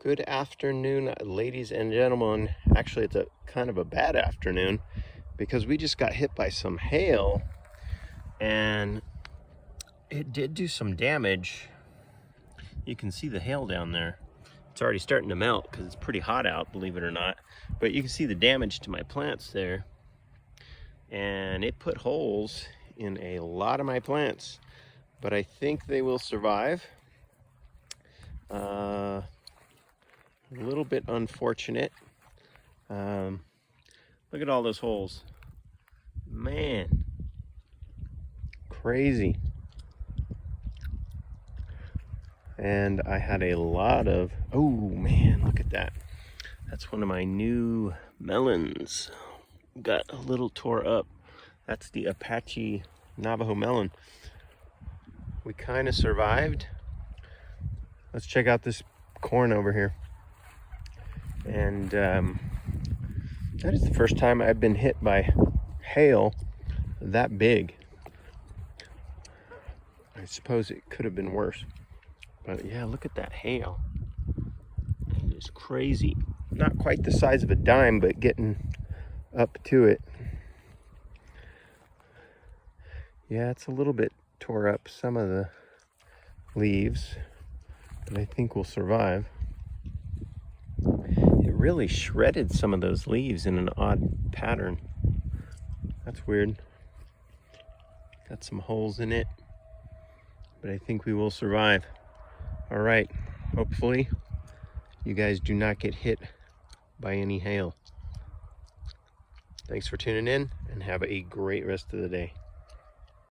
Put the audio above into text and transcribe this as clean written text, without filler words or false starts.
Good afternoon, ladies and gentlemen. Actually, it's a kind of a bad afternoon because we just got hit by some hail and it did do some damage. You can see the hail down there. It's already starting to melt because it's pretty hot out, believe it or not. But you can see the damage to my plants there. And it put holes in a lot of my plants. But I think they will survive. A little bit unfortunate. Look at all those holes. Man, crazy. And I had a lot of, oh man, look at that. That's one of my new melons. Got a little tore up. That's the Apache Navajo melon. We kind of survived. Let's check out this corn over here. And that is the first time I've been hit by hail that big. I suppose it could have been worse. But yeah, look at that hail. It is crazy. Not quite the size of a dime, but getting up to it. Yeah, it's a little bit tore up some of the leaves, but I think we'll survive. It really shredded some of those leaves in an odd pattern. That's weird. Got some holes in it, but I think we will survive. All right, hopefully you guys do not get hit by any hail. Thanks for tuning in and have a great rest of the day.